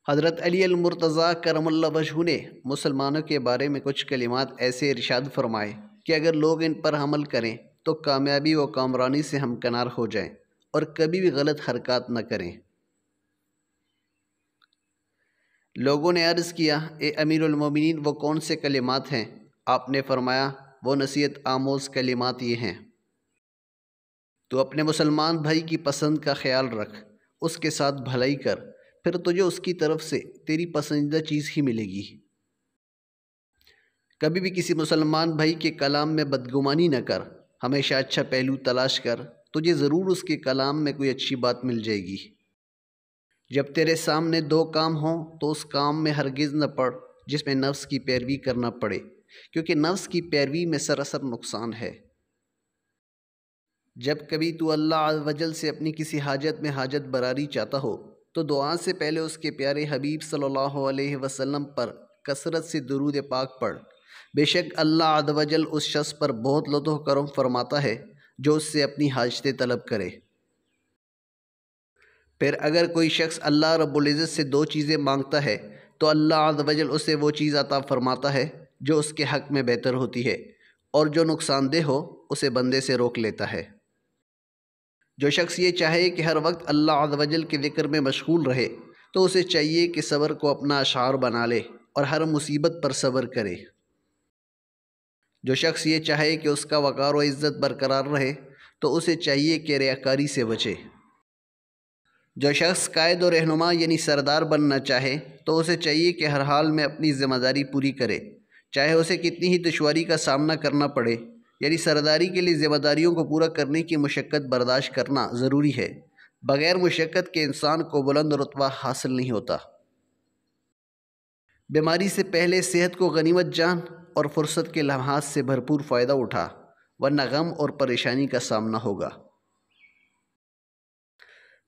حضرت علی المرتضیٰ کرم اللہ وجہہ نے مسلمانوں کے بارے میں کچھ کلمات ایسے ارشاد فرمائے کہ اگر لوگ ان پر عمل کریں تو کامیابی و کامرانی سے ہمکنار ہو جائیں اور کبھی بھی غلط حرکات نہ کریں۔ لوگوں نے عرض کیا، اے امیر المومنین وہ کون سے کلمات ہیں؟ آپ نے فرمایا، وہ نصیحت آموز کلمات یہ ہیں: تو اپنے مسلمان بھائی کی پسند کا خیال رکھ، اس کے ساتھ بھلائی کر، پھر تجھے اس کی طرف سے تیری پسندیدہ چیز ہی ملے گی۔ کبھی بھی کسی مسلمان بھائی کے کلام میں بدگمانی نہ کر، ہمیشہ اچھا پہلو تلاش کر، تجھے ضرور اس کے کلام میں کوئی اچھی بات مل جائے گی۔ جب تیرے سامنے دو کام ہوں تو اس کام میں ہرگز نہ پڑ جس میں نفس کی پیروی کرنا پڑے، کیونکہ نفس کی پیروی میں سراسر نقصان ہے۔ جب کبھی تو اللہ عز و جل سے اپنی کسی حاجت میں حاجت براری چاہتا ہو تو دعا سے پہلے اس کے پیارے حبیب صلی اللہ علیہ وسلم پر کثرت سے درود پاک پڑھ۔ بے شک اللہ عز و جل اس شخص پر بہت لطف و کرم فرماتا ہے جو اس سے اپنی حاجتیں طلب کرے۔ پھر اگر کوئی شخص اللہ رب العزت سے دو چیزیں مانگتا ہے تو اللہ عز و جل اسے وہ چیز عطا فرماتا ہے جو اس کے حق میں بہتر ہوتی ہے، اور جو نقصان دہ ہو اسے بندے سے روک لیتا ہے۔ جو شخص یہ چاہے کہ ہر وقت اللہ عز و جل کے ذکر میں مشغول رہے تو اسے چاہیے کہ صبر کو اپنا اشعار بنا لے اور ہر مصیبت پر صبر کرے۔ جو شخص یہ چاہے کہ اس کا وقار و عزت برقرار رہے تو اسے چاہیے کہ ریاکاری سے بچے۔ جو شخص قائد و رہنما یعنی سردار بننا چاہے تو اسے چاہیے کہ ہر حال میں اپنی ذمہ داری پوری کرے، چاہے اسے کتنی ہی دشواری کا سامنا کرنا پڑے۔ یعنی سرداری کے لیے ذمہ داریوں کو پورا کرنے کی مشقت برداشت کرنا ضروری ہے۔ بغیر مشقت کے انسان کو بلند رتبہ حاصل نہیں ہوتا۔ بیماری سے پہلے صحت کو غنیمت جان اور فرصت کے لمحات سے بھرپور فائدہ اٹھا، ورنہ غم اور پریشانی کا سامنا ہوگا۔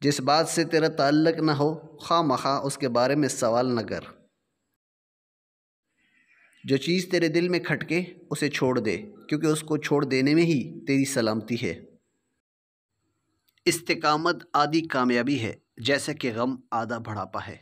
جس بات سے تیرا تعلق نہ ہو خواہ مخواہ اس کے بارے میں سوال نہ کر۔ جو چیز تیرے دل میں کھٹکے اسے چھوڑ دے، کیونکہ اس کو چھوڑ دینے میں ہی تیری سلامتی ہے۔ استقامت آدھی کامیابی ہے، جیسے کہ غم آدھا بڑھاپا ہے۔